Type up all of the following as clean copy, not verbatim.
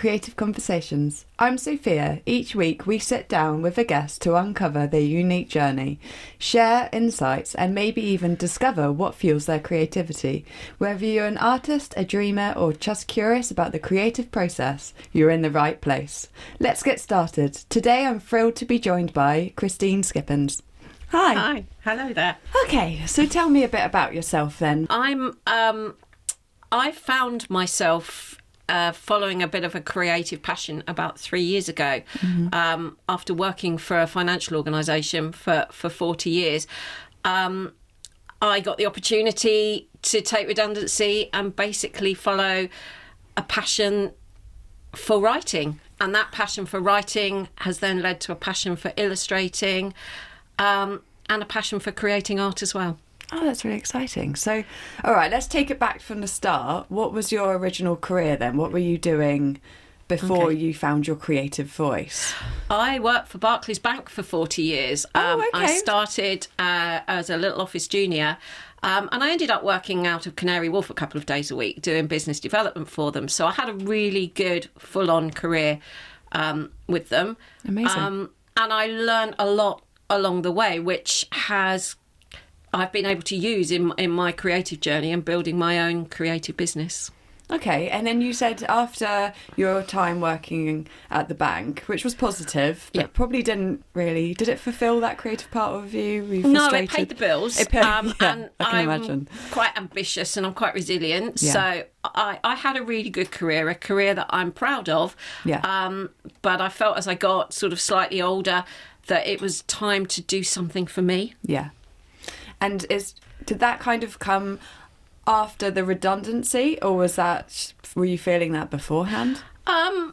Creative Conversations. I'm Sophia. Each week we sit down with a guest to uncover their unique journey, share insights, and maybe even discover what fuels their creativity. Whether you're an artist, a dreamer, or just curious about the creative process, you're in the right place. Let's get started. Today I'm thrilled to be joined by Christine Skippins. Hi. Hi. Hello there. Okay, so tell me a bit about yourself then. I found myself following a bit of a creative passion about 3 years ago, after working for a financial organisation for 40 years. I got the opportunity to take redundancy and basically follow a passion for writing. And that passion for writing has then led to a passion for illustrating, and a passion for creating art as well. Oh, that's really exciting. So, all right, let's take it back from the start. What was your original career then? What were you doing before you found your creative voice? I worked for Barclays Bank for 40 years. I started as a little office junior, and I ended up working out of Canary Wharf a couple of days a week doing business development for them. So I had a really good full-on career with them. Amazing. And I learned a lot along the way, which I've been able to use in my creative journey and building my own creative business. Okay, and then you said after your time working at the bank, which was positive, but probably did it fulfil that creative part of you? No, it paid the bills. And I'm imagine. quite ambitious and I'm quite resilient. Yeah. So I had a really good career, a career that I'm proud of. Yeah. But I felt as I got sort of slightly older that it was time to do something for me. Yeah. And did that kind of come after the redundancy, or were you feeling that beforehand? I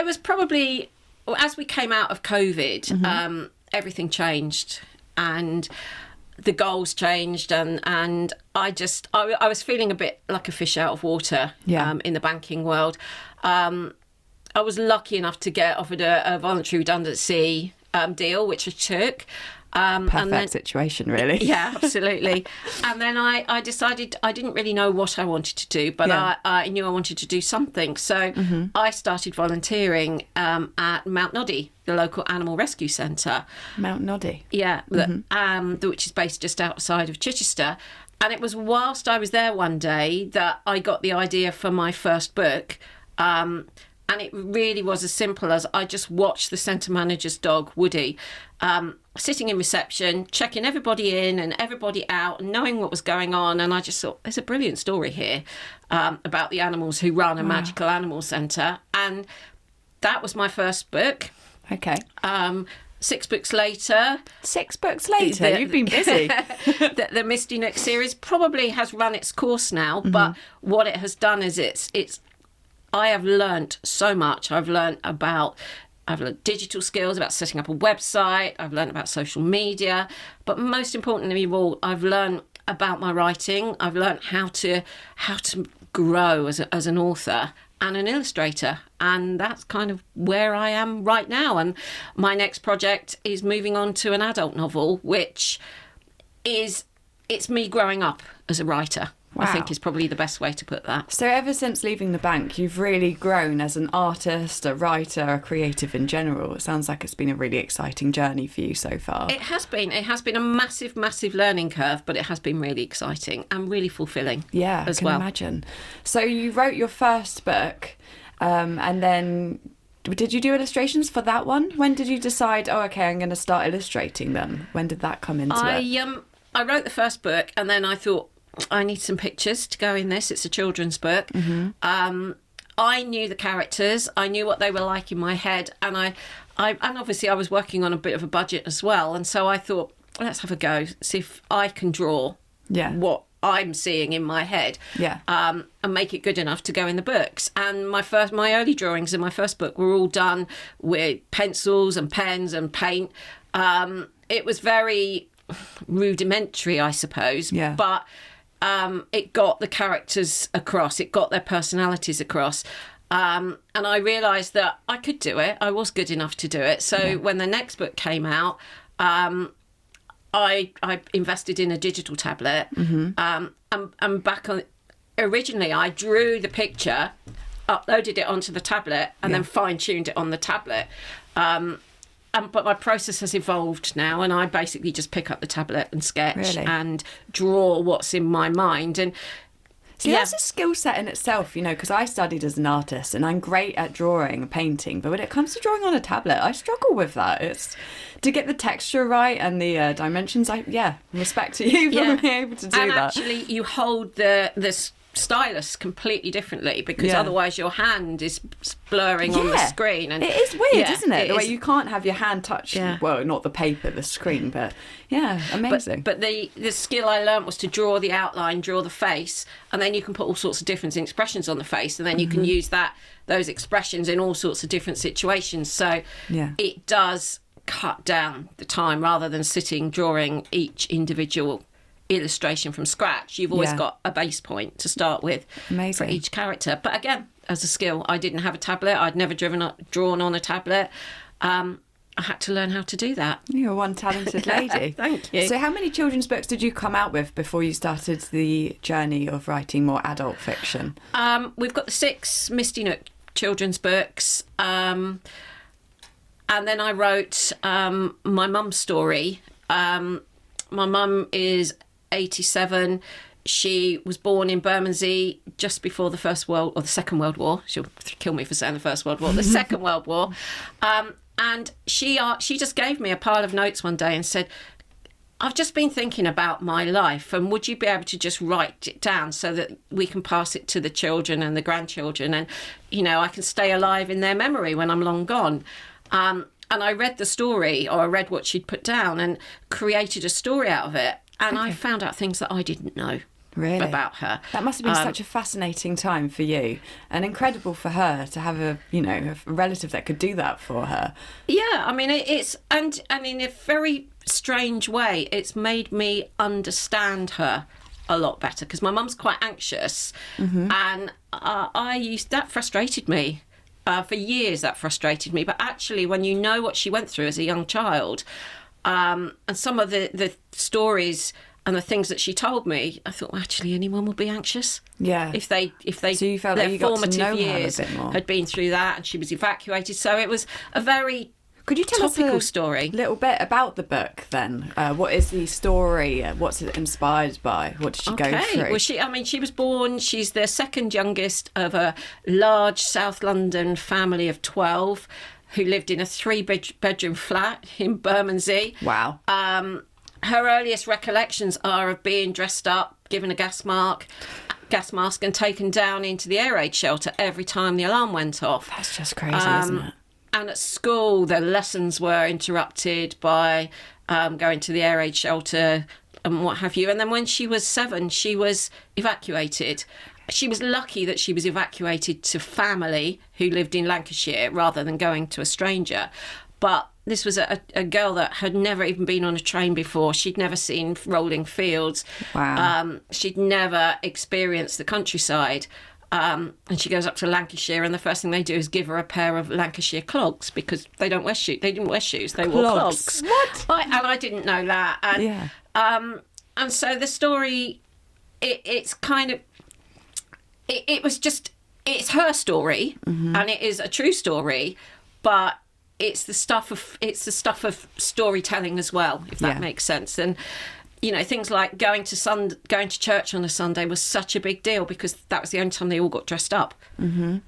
was probably, as we came out of COVID, everything changed and the goals changed, and I was feeling a bit like a fish out of water in the banking world. I was lucky enough to get offered a voluntary redundancy deal, which I took. Perfect situation, really. Yeah, absolutely. And then I decided I didn't really know what I wanted to do, but I knew I wanted to do something. So I started volunteering at Mount Noddy, the local animal rescue centre. Mount Noddy? Yeah, which is based just outside of Chichester. And it was whilst I was there one day that I got the idea for my first book. And it really was as simple as I just watched the centre manager's dog, Woody, sitting in reception, checking everybody in and everybody out, and knowing what was going on. And I just thought, there's a brilliant story here about the animals who run a magical animal centre. And that was my first book. Okay. 6 books later. 6 books later? You've been busy. The Misty Nook series probably has run its course now, but what it has done is I have learnt so much. I've learnt digital skills, about setting up a website. I've learnt about social media. But most importantly of all, I've learnt about my writing. I've learnt how to grow as an author and an illustrator. And that's kind of where I am right now. And my next project is moving on to an adult novel, which it's me growing up as a writer. Wow. I think is probably the best way to put that. So ever since leaving the bank, you've really grown as an artist, a writer, a creative in general. It sounds like it's been a really exciting journey for you so far. It has been. It has been a massive, massive learning curve, but it has been really exciting and really fulfilling. Yeah, as I can imagine. So you wrote your first book, and then did you do illustrations for that one? When did you decide, I'm going to start illustrating them? When did that come into it? I wrote the first book, and then I thought, I need some pictures to go in this. It's a children's book. I knew the characters. I knew what they were like in my head. And and obviously I was working on a bit of a budget as well. And so I thought, let's have a go, see if I can draw what I'm seeing in my head and make it good enough to go in the books. And my early drawings in my first book were all done with pencils and pens and paint. It was very rudimentary, I suppose. Yeah. But it got the characters across, it got their personalities across. And I realised that I could do it. I was good enough to do it. So when the next book came out, I invested in a digital tablet. And back on, originally I drew the picture uploaded it onto the tablet and then fine-tuned it on the tablet. But my process has evolved now, and I basically just pick up the tablet and sketch and draw what's in my mind. And see, that's a skill set in itself, you know, because I studied as an artist and I'm great at drawing and painting, but when it comes to drawing on a tablet, I struggle with that. It's to get the texture right and the dimensions. Respect to you for being able to do that. And actually, you hold the stylus completely differently, because otherwise your hand is blurring on the screen, and it is weird, isn't it? The way you can't have your hand touch well, not the paper, the screen, but amazing. But the skill I learnt was to draw the outline, draw the face, and then you can put all sorts of different expressions on the face, and then you can use those expressions in all sorts of different situations. So it does cut down the time, rather than sitting drawing each individual illustration from scratch. You've always got a base point to start with for each character. But again, as a skill, I didn't have a tablet. I'd never drawn on a tablet. I had to learn how to do that. You're one talented lady. Thank you. So how many children's books did you come out with before you started the journey of writing more adult fiction? We've got the 6 Misty Nook children's books. And then I wrote my mum's story. My mum is 87. She was born in Bermondsey just before the Second World War. She'll kill me for saying the First World War. The Second World War. And she just gave me a pile of notes one day and said, I've just been thinking about my life, and would you be able to just write it down so that we can pass it to the children and the grandchildren, and, you know, I can stay alive in their memory when I'm long gone. And I read the story, or I read what she'd put down, and created a story out of it. And I found out things that I didn't know about her. That must have been such a fascinating time for you, and incredible for her to have a relative that could do that for her. Yeah, I mean, it's and in a very strange way, it's made me understand her a lot better, because my mum's quite anxious, and that frustrated me. For years, that frustrated me. But actually, when you know what she went through as a young child, and some of the stories and the things that she told me, I thought, well, actually, anyone would be anxious. Yeah. If they so you felt like you got to know years her a bit more. Had been through that, and she was evacuated. So it was a very Could you tell topical us a story. Little bit about the book then? What is the story? What's it inspired by? What did she go through? Well, she was born. She's the second youngest of a large South London family of 12 who lived in a 3-bedroom flat in Bermondsey. Wow. Her earliest recollections are of being dressed up, given a gas mask, and taken down into the air raid shelter every time the alarm went off. That's just crazy, isn't it? And at school, the lessons were interrupted by going to the air raid shelter and what have you. And then when she was 7, she was evacuated. She was lucky that she was evacuated to family who lived in Lancashire rather than going to a stranger. But this was a girl that had never even been on a train before. She'd never seen rolling fields. Wow. She'd never experienced the countryside. And she goes up to Lancashire, and the first thing they do is give her a pair of Lancashire clogs, because they don't wear shoes. They didn't wear shoes. They wore clogs. What? And I didn't know that. And, and so the story, it's kind of, it was just, it's her story, and it is a true story, but it's the stuff of storytelling as well, if that makes sense. And you know, things like going to church on a Sunday was such a big deal, because that was the only time they all got dressed up, and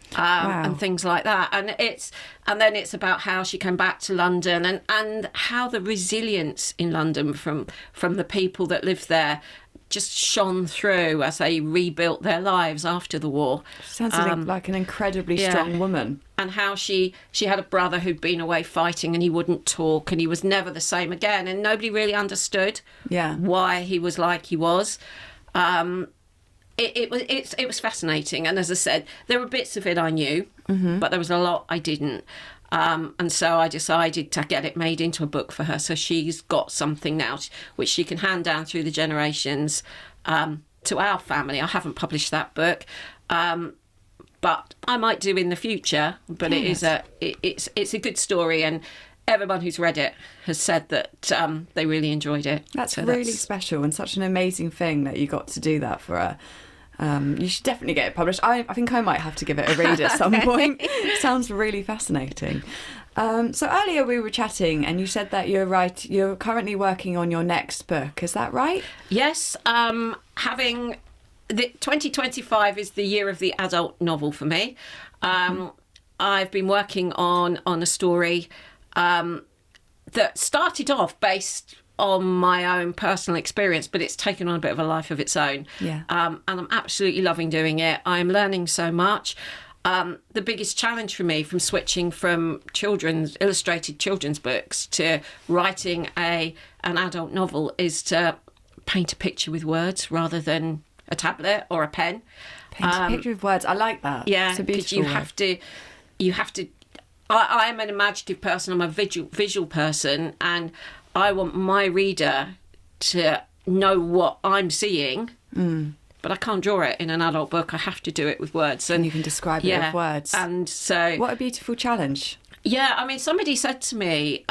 things like that. And then it's about how she came back to London, and how the resilience in London from the people that lived there just shone through as they rebuilt their lives after the war. Sounds like an incredibly strong woman. And how she had a brother who'd been away fighting, and he wouldn't talk, and he was never the same again, and nobody really understood why he was like he was. It was fascinating, and as I said, there were bits of it I knew, but there was a lot I didn't. And so I decided to get it made into a book for her, so she's got something now which she can hand down through the generations to our family. I haven't published that book, but I might do in the future. But it's a good story, and everyone who's read it has said that they really enjoyed it. That's really special, and such an amazing thing that you got to do that for her. You should definitely get it published. I think I might have to give it a read at some point. Sounds really fascinating. So earlier we were chatting and you said that you're currently working on your next book. Is that right? Yes. 2025 is the year of the adult novel for me. I've been working on a story that started off based on my own personal experience, but it's taken on a bit of a life of its own. Yeah. And I'm absolutely loving doing it. I'm learning so much. The biggest challenge for me from switching from illustrated children's books to writing an adult novel is to paint a picture with words rather than a tablet or a pen. Paint a picture with words. I like that. Yeah, it's a beautiful you have to. I am an imaginative person. I'm a visual person, and I want my reader to know what I'm seeing. But I can't draw it in an adult book. I have to do it with words. And you can describe it with words. And so, what a beautiful challenge. Yeah, I mean, somebody said to me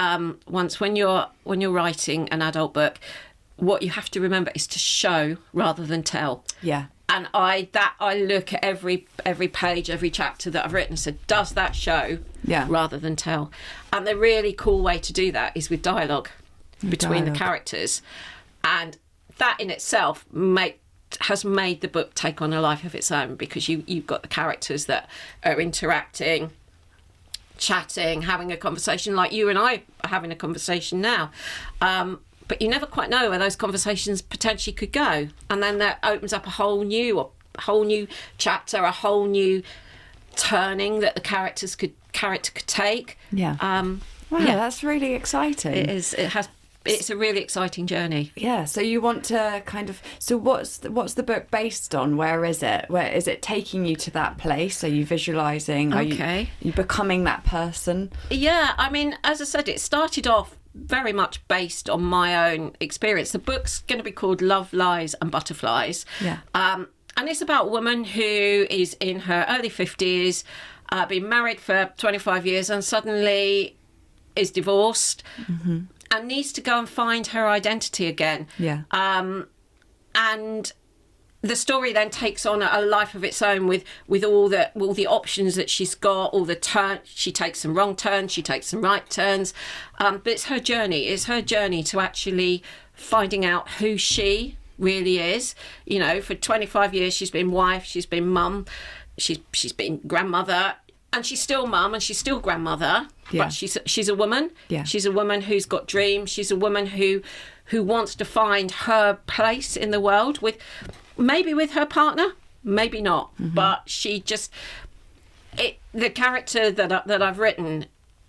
once, when you're writing an adult book, what you have to remember is to show rather than tell. Yeah. And I look at every page, every chapter that I've written and said, does that show rather than tell? And the really cool way to do that is with dialogue between the characters. And that in itself has made the book take on a life of its own, because you've got the characters that are interacting, chatting, having a conversation like you and I are having a conversation now. But you never quite know where those conversations potentially could go. And then that opens up a whole new chapter, a whole new turning that the character could take. Yeah. Wow, that's really exciting. It is. It's a really exciting journey. Yeah. So you want to kind of. So what's the book based on? Where is it? Where is it taking you to that place? Are you visualizing? Okay. Are you becoming that person? Yeah. I mean, as I said, it started off very much based on my own experience. The book's going to be called Love, Lies and Butterflies. Yeah. And it's about a woman who is in her early 50s, been married for 25 years and suddenly is divorced and needs to go and find her identity again. Yeah. And the story then takes on a life of its own with all the options that she's got, all the turn. She takes some wrong turns, she takes some right turns, but it's her journey. It's her journey to actually finding out who she really is. You know, for 25 years she's been wife, she's been mum, she's been grandmother, and she's still mum and she's still grandmother. Yeah. But she's a woman. Yeah. She's a woman who's got dreams. She's a woman who wants to find her place in the world maybe with her partner, maybe not, but she just the character that I've written,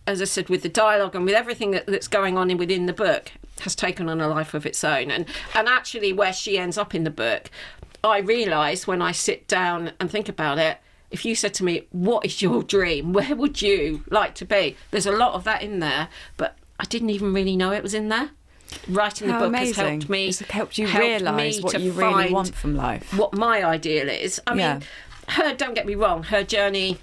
as I said, with the dialogue and with everything that's going on within the book, has taken on a life of its own. And actually, where she ends up in the book, I realise when I sit down and think about it, if you said to me, what is your dream? Where would you like to be? There's a lot of that in there, but I didn't even really know it was in there. Writing the book has helped me. It's helped you realise what you really want from life. What my ideal is. I mean, don't get me wrong, her journey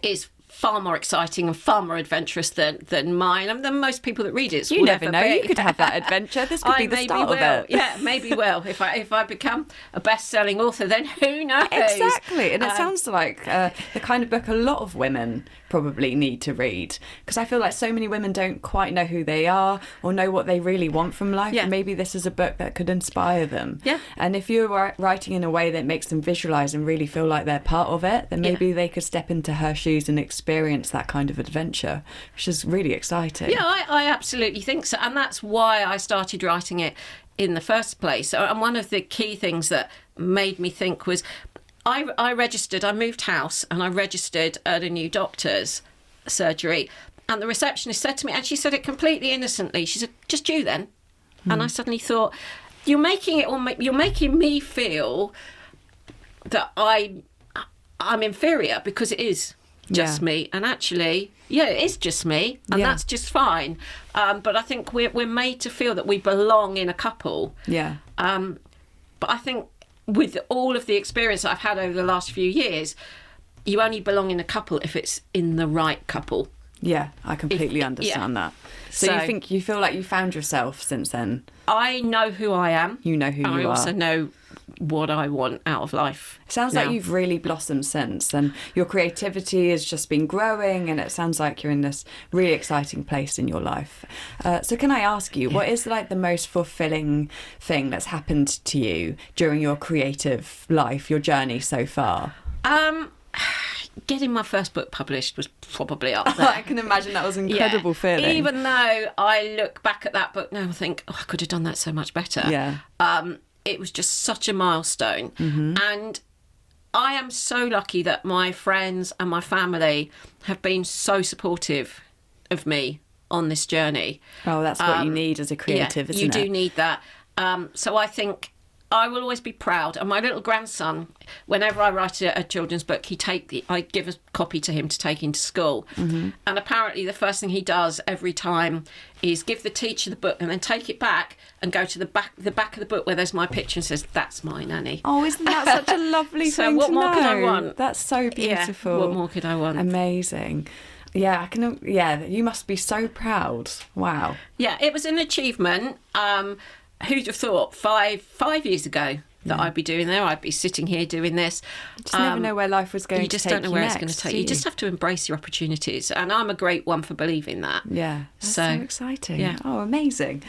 is far more exciting and far more adventurous than mine. I mean, than most people that read it. You never know. You could have that adventure. This could be the start of it. Yeah, maybe will. If I become a best-selling author, then who knows? Exactly. And it sounds like the kind of book a lot of women probably need to read, because I feel like so many women don't quite know who they are or know what they really want from life. Yeah. And maybe this is a book that could inspire them. Yeah. And if you're writing in a way that makes them visualise and really feel like they're part of it, then maybe they could step into her shoes and experience that kind of adventure, which is really exciting. Yeah, I absolutely think so. And that's why I started writing it in the first place. And one of the key things that made me think was I moved house and I registered at a new doctor's surgery, and the receptionist said to me, and she said it completely innocently, she said, just you then. And I suddenly thought, you're making me feel that I'm inferior because it is just me. And actually, it is just me, and that's just fine. But I think we're made to feel that we belong in a couple. Yeah. But I think with all of the experience that I've had over the last few years, you only belong in a couple if it's in the right couple. Yeah, I completely understand that. So you feel like you found yourself since then? I know who I am. You know who you are. I also know what I want out of life. It sounds like you've really blossomed since, and your creativity has just been growing, and it sounds like you're in this really exciting place in your life. So can I ask you, what is like the most fulfilling thing that's happened to you during your creative life, your journey so far? Getting my first book published was probably up there. I can imagine that was an incredible feeling. Even though I look back at that book now and think, I could have done that so much better. Yeah. It was just such a milestone. And I am so lucky that my friends and my family have been so supportive of me on this journey. Oh, that's what you need as a creative, isn't it? You do need that. So I think I will always be proud. And my little grandson, whenever I write a children's book, I give a copy to him to take into school. And apparently the first thing he does every time is give the teacher the book and then take it back and go to the back of the book where there's my picture and says, "That's mine, Annie." Oh, isn't that such a lovely So thing what to more know? could I want? That's so beautiful. Yeah, what more could I want? Amazing. Yeah, I can. Yeah, you must be so proud. Wow. Yeah, it was an achievement. Who'd have thought 5 years ago that I'd be doing there? I'd be sitting here doing this. You just never know where life was going to take you. You just don't know where it's going to take you. You just have to embrace your opportunities. And I'm a great one for believing that. Yeah, that's so exciting. Yeah. Oh, amazing.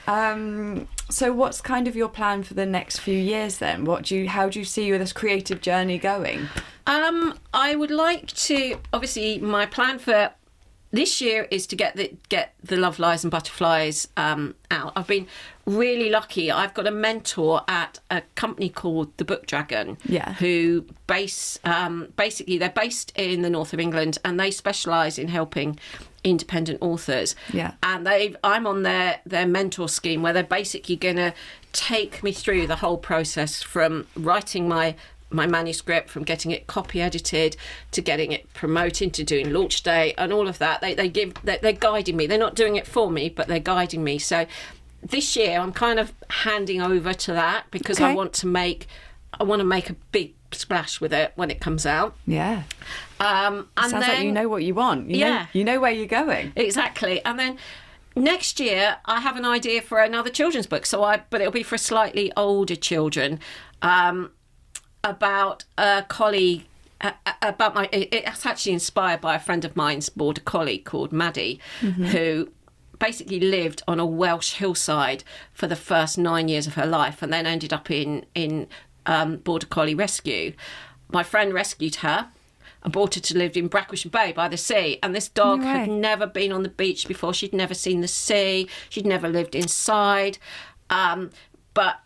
So what's kind of your plan for the next few years then? How do you see this creative journey going? I would like to, obviously my plan for this year is to get the Love, Lies and Butterflies out. I've been really lucky. I've got a mentor at a company called The Book Dragon, who basically they're based in the north of England, and they specialise in helping independent authors. Yeah. And I'm on their mentor scheme where they're basically going to take me through the whole process from writing my manuscript, from getting it copy edited to getting it promoted to doing launch day and all of that. They're guiding me. They're not doing it for me, but they're guiding me. So this year I'm kind of handing over to that because I want to make a big splash with it when it comes out. Yeah. And sounds like you know what you want. You know where you're going. Exactly. And then next year I have an idea for another children's book. But it'll be for slightly older children. About a collie, it's actually inspired by a friend of mine's border collie called Maddie, who basically lived on a Welsh hillside for the first 9 years of her life and then ended up in border collie rescue. My friend rescued her and brought her to live in Brackwisham Bay by the sea, and this dog had never been on the beach before. She'd never seen the sea. She'd never lived inside. But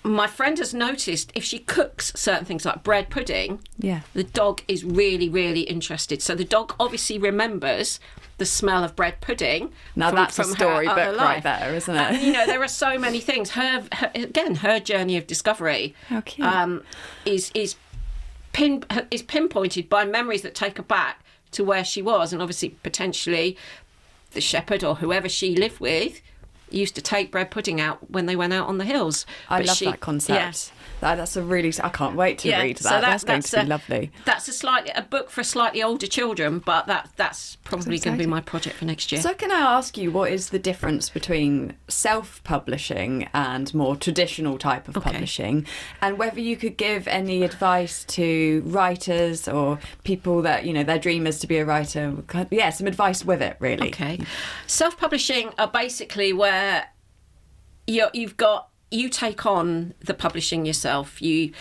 my friend has noticed if she cooks certain things like bread pudding, the dog is really, really interested. So the dog obviously remembers the smell of bread pudding. Now that's a storybook right there, isn't it? And, there are so many things. Her journey of discovery is pinpointed by memories that take her back to where she was, and obviously potentially the shepherd or whoever she lived with used to take bread pudding out when they went out on the hills. I love that concept. That's a really... I can't wait to read that. So that's going to be lovely. That's a book for slightly older children, but that's probably going to be my project for next year. So can I ask you, what is the difference between self-publishing and more traditional type of publishing, and whether you could give any advice to writers or people that, their dream is to be a writer? Yeah, some advice with it, really. Okay. Self-publishing are basically where you take on the publishing yourself. You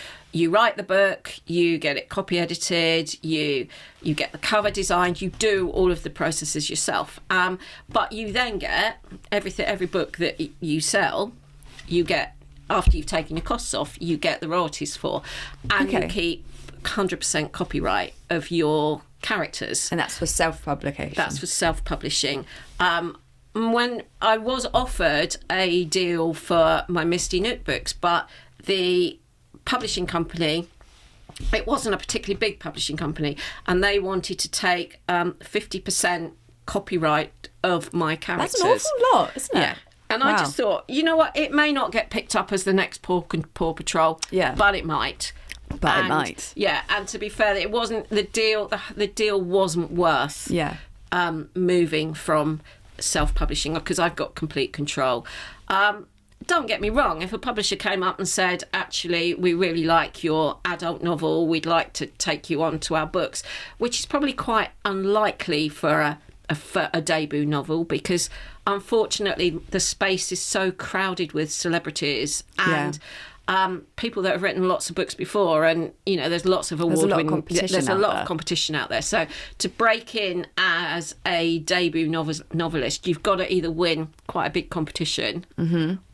write the book, you get it copy edited, you get the cover designed, you do all of the processes yourself. But you then get every book that you sell, you get, after you've taken your costs off, you get the royalties for, and you keep 100% copyright of your characters. And that's for self-publication. That's for self-publishing. When I was offered a deal for my Misty Nook books, but the publishing company, it wasn't a particularly big publishing company, and they wanted to take 50% copyright of my characters. That's an awful lot, isn't it? Yeah. And I just thought, you know what, it may not get picked up as the next Paw Patrol, but it might. But it might. Yeah, and to be fair, it wasn't the deal. The deal wasn't worth moving from self-publishing, because I've got complete control. Don't get me wrong, if a publisher came up and said, actually, we really like your adult novel, we'd like to take you on to our books, which is probably quite unlikely for a debut novel, because unfortunately the space is so crowded with celebrities and people that have written lots of books before, and there's lots of award-winning. There's a lot of competition out there. So to break in as a debut novelist, you've got to either win quite a big competition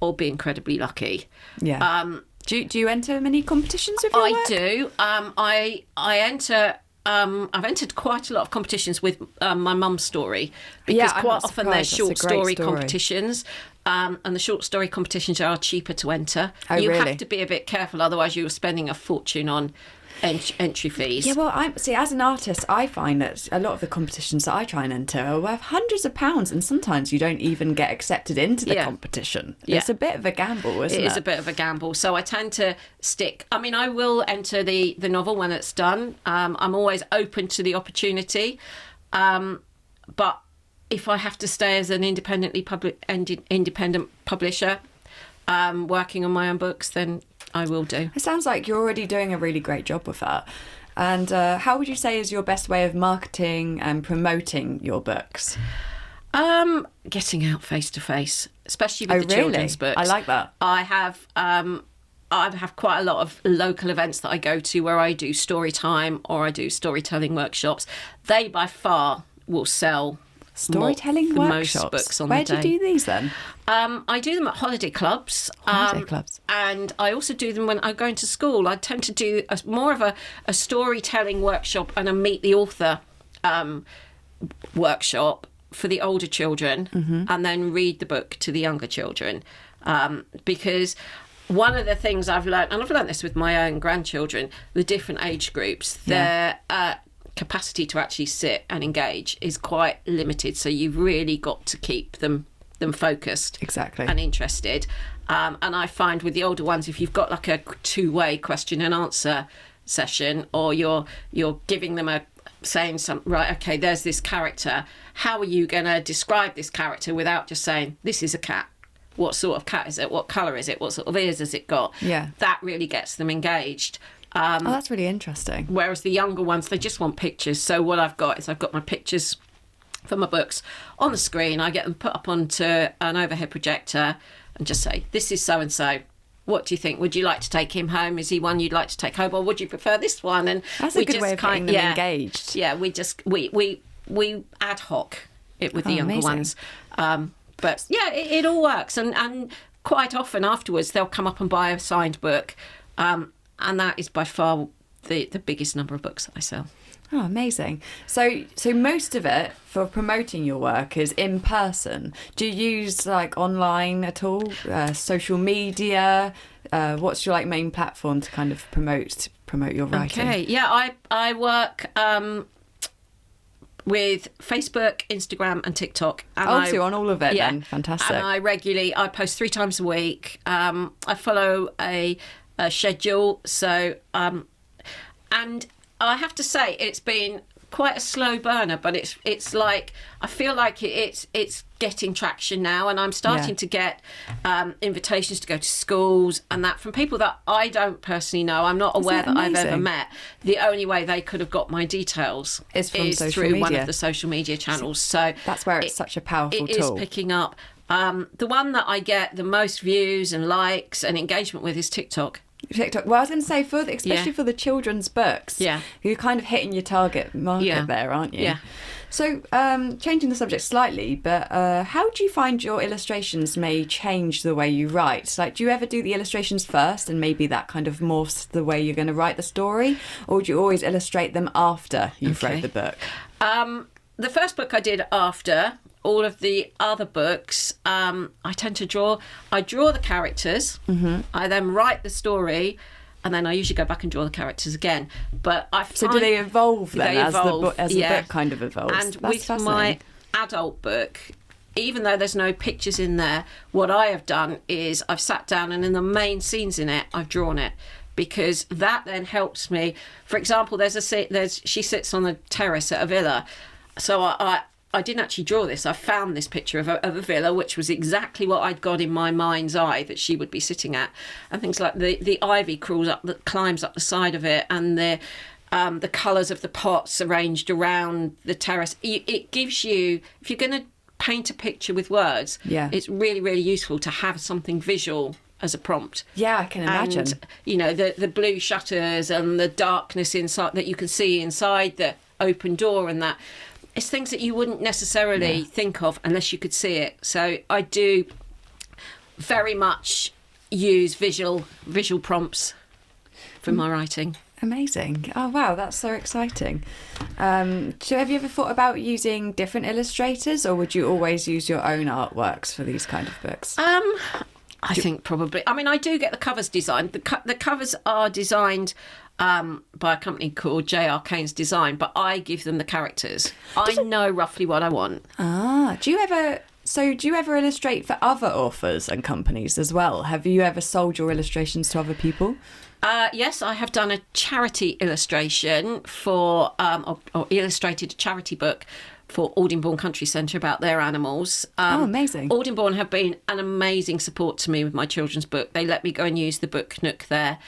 or be incredibly lucky. Yeah. Do you enter many competitions with your work? I do. I enter. I've entered quite a lot of competitions with my mum's story, because quite often they're short story competitions. And the short story competitions are cheaper to enter. You have to be a bit careful, otherwise you're spending a fortune on entry fees. Yeah, well, as an artist, I find that a lot of the competitions that I try and enter are worth hundreds of pounds, and sometimes you don't even get accepted into the competition. It's a bit of a gamble, isn't it? It is a bit of a gamble. So I tend to stick. I mean, I will enter the novel when it's done. I'm always open to the opportunity, but if I have to stay as an independent publisher, working on my own books, then I will do. It sounds like you're already doing a really great job with that. And how would you say is your best way of marketing and promoting your books? Getting out face to face, especially with the children's books. I like that. I have quite a lot of local events that I go to where I do story time or I do storytelling workshops. They by far will sell storytelling workshops. Most books on Where the day. Do you do these then? I do them at holiday clubs. And I also do them when I go into school. I tend to do more of a storytelling workshop and a meet the author workshop for the older children, and then read the book to the younger children. Because one of the things I've learned, and I've learned this with my own grandchildren, the different age groups, their capacity to actually sit and engage is quite limited. So you've really got to keep them focused and interested. And I find with the older ones, if you've got like a two-way question and answer session, or you're giving them saying right, okay, there's this character, how are you going to describe this character without just saying, this is a cat? What sort of cat is it? What colour is it? What sort of ears has it got? Yeah. That really gets them engaged. That's really interesting. Whereas the younger ones, they just want pictures. So what I've got my pictures for my books on the screen. I get them put up onto an overhead projector and just say, this is so-and-so. What do you think? Would you like to take him home? Is he one you'd like to take home, or would you prefer this one? And that's a good way of getting them engaged. Yeah, we ad hoc it with the younger ones. But yeah, it all works. And quite often afterwards, they'll come up and buy a signed book. And that is by far the biggest number of books that I sell. Oh, amazing. So most of it for promoting your work is in person. Do you use like online at all? Social media? What's your main platform to kind of promote your writing? Okay, yeah, I work with Facebook, Instagram and TikTok. And so on all of it then. Fantastic. And I post 3 times a week. I follow a schedule. So, and I have to say it's been quite a slow burner, but it's like, I feel like it's getting traction now, and I'm starting to get invitations to go to schools and that from people that I don't personally know. I'm not aware that I've ever met. The only way they could have got my details is through one of the social media channels. So that's where it's such a powerful tool. It is picking up. The one that I get the most views and likes and engagement with is TikTok. Well, I was going to say, especially for the children's books, you're kind of hitting your target market there, aren't you? Yeah. So, changing the subject slightly, but how do you find your illustrations may change the way you write? Like, do you ever do the illustrations first, and maybe that kind of morphs the way you're going to write the story, or do you always illustrate them after you've wrote the book? The first book I did after. All of the other books, I tend to draw. I draw the characters. I then write the story, and then I usually go back and draw the characters again. But so do they evolve then as the book kind of evolves? And with my adult book, even though there's no pictures in there, what I have done is I've sat down and in the main scenes in it, I've drawn it. Because that then helps me. For example, she sits on the terrace at a villa, so I didn't actually draw this. I found this picture of a villa, which was exactly what I'd got in my mind's eye that she would be sitting at, and things like the ivy climbs up the side of it, and the colours of the pots arranged around the terrace. It gives you, if you're going to paint a picture with words, it's really, really useful to have something visual as a prompt. Yeah, I can imagine. And, you know, the blue shutters and the darkness inside that you can see inside the open door, and that it's things that you wouldn't necessarily think of unless you could see it. So I do very much use visual prompts for my writing. Amazing. Oh, wow, that's so exciting. So have you ever thought about using different illustrators, or would you always use your own artworks for these kind of books? I think probably. I mean, I do get the covers designed. The covers are designed by a company called J.R. Kane's Design, but I give them the characters. I know roughly what I want. Do you ever illustrate for other authors and companies as well? Have you ever sold your illustrations to other people? Yes, I have done a charity illustration for, or illustrated a charity book for Aldingbourne Country Centre about their animals. Amazing. Aldingbourne have been an amazing support to me with my children's book. They let me go and use the book nook there,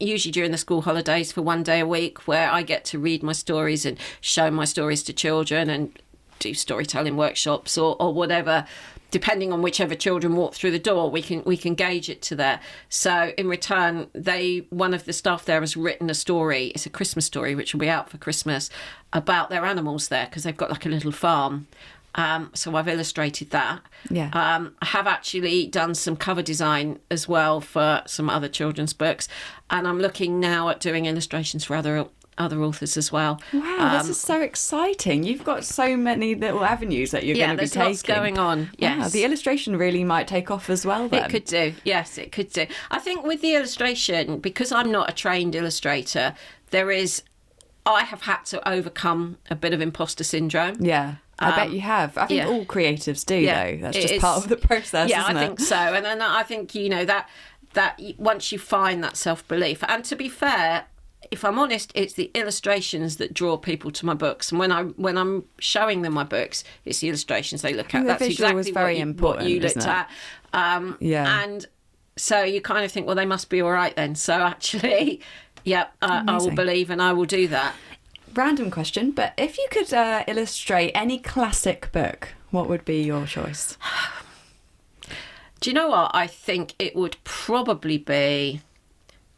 usually during the school holidays for one day a week, where I get to read my stories and show my stories to children and do storytelling workshops or whatever. Depending on whichever children walk through the door, we can gauge it to there. So in return, one of the staff there has written a story. It's a Christmas story, which will be out for Christmas, about their animals there, because they've got like a little farm. So I've illustrated that. Yeah. I have actually done some cover design as well for some other children's books, and I'm looking now at doing illustrations for other authors as well. Wow, this is so exciting. You've got so many little avenues that you're going to be taking. Yeah, there's lots going on. Yes. Wow, the illustration really might take off as well then. It could do. Yes, it could do. I think with the illustration, because I'm not a trained illustrator, I have had to overcome a bit of imposter syndrome. Yeah. I bet you have. I think all creatives do, though. That's just part of the process, isn't it? Yeah, I think so. And then I think, you know, that once you find that self-belief, and to be fair, if I'm honest, it's the illustrations that draw people to my books. And when I'm showing them my books, it's the illustrations they look at. That's exactly what you looked at. And so you kind of think, well, they must be all right then. So actually, I will believe and I will do that. Random question, but if you could illustrate any classic book, what would be your choice? Do you know what? I think it would probably be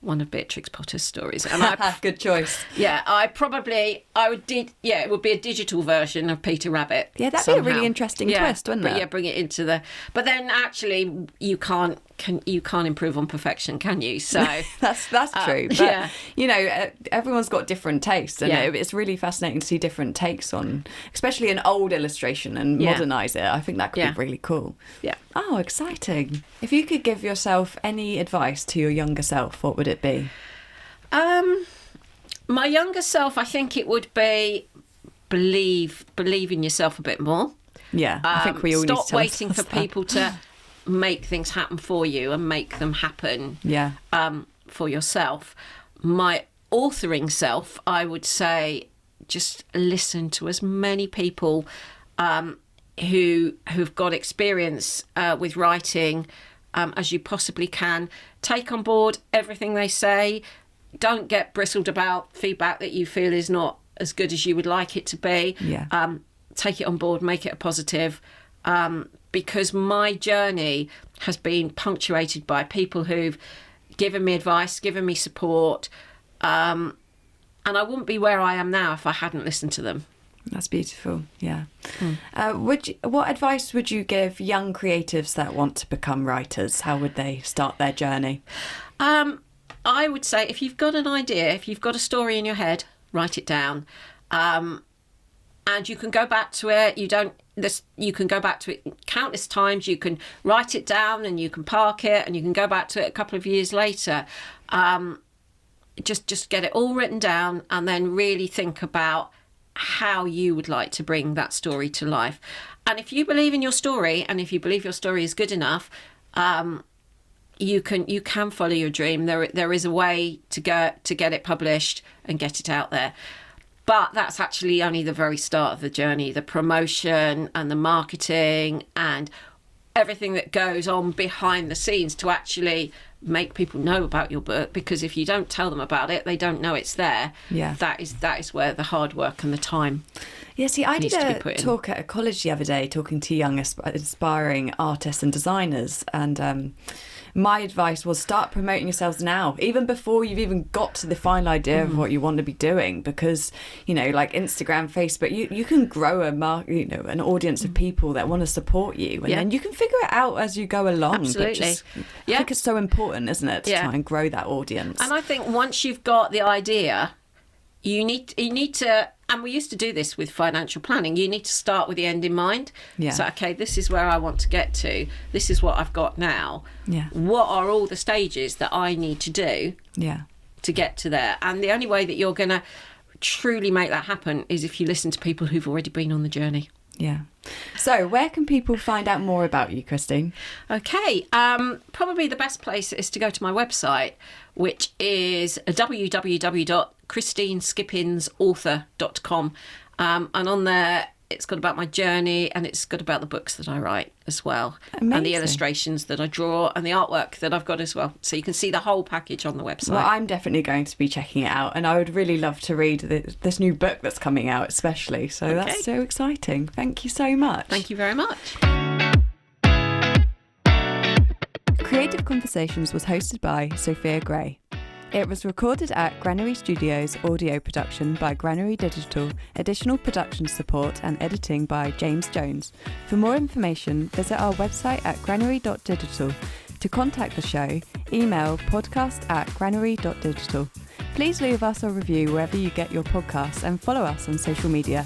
one of Beatrix Potter's stories. And good choice. Yeah, it would be a digital version of Peter Rabbit. Yeah, that'd be a really interesting twist, wouldn't it? Yeah, bring it into but then actually you can't improve on perfection, can you? So that's true. But you know, everyone's got different tastes, and it's really fascinating to see different takes on, especially an old illustration, and modernise it. I think that could be really cool. Yeah. Oh, exciting. If you could give yourself any advice to your younger self, what would it be? My younger self, I think it would be believe in yourself a bit more. Yeah, I think we all need to stop waiting for people to make things happen for you and make them happen for yourself. My authoring self, I would say, just listen to as many people who've got experience with writing as you possibly can. Take on board everything they say. Don't get bristled about feedback that you feel is not as good as you would like it to be. Yeah. Take it on board, make it a positive. Because my journey has been punctuated by people who've given me advice, given me support, and I wouldn't be where I am now if I hadn't listened to them. That's beautiful. Yeah. What advice would you give young creatives that want to become writers? How would they start their journey? I would say if you've got an idea, if you've got a story in your head, write it down. And you can go back to it. You can go back to it countless times. You can write it down and you can park it and you can go back to it a couple of years later. Just get it all written down and then really think about how you would like to bring that story to life. And if you believe in your story, and if you believe your story is good enough, you can follow your dream. There is a way to get it published and get it out there. But that's actually only the very start of the journey. The promotion and the marketing and everything that goes on behind the scenes to actually make people know about your book, because if you don't tell them about it, they don't know it's there. Yeah. That is where the hard work and the time. Yeah, see, I did needs to be a put in. talk at a college the other day talking to young aspiring artists and designers, and my advice was start promoting yourselves now, even before you've even got to the final idea of what you want to be doing, because, you know, like Instagram, Facebook, you can grow an audience of people that want to support you, and then you can figure it out as you go along. Absolutely. I think it's so important, isn't it, to try and grow that audience. And I think once you've got the idea, you need to, and we used to do this with financial planning, you need to start with the end in mind. Yeah. So, okay, this is where I want to get to. This is what I've got now. Yeah. What are all the stages that I need to do to get to there? And the only way that you're going to truly make that happen is if you listen to people who've already been on the journey. Yeah. So where can people find out more about you, Christine? Okay. Probably the best place is to go to my website, which is www.christineskippinsauthor.com. And on there, it's got about my journey, and it's got about the books that I write as well. Amazing. And the illustrations that I draw and the artwork that I've got as well. So you can see the whole package on the website. Well, I'm definitely going to be checking it out, and I would really love to read this new book that's coming out, especially. So that's so exciting. Thank you so much. Thank you very much. Creative Conversations was hosted by Sophia Gray. It was recorded at Granary Studios, audio production by Granary Digital, additional production support and editing by James Jones. For more information, visit our website at granary.digital. To contact the show, email podcast@granary.digital. Please leave us a review wherever you get your podcasts and follow us on social media.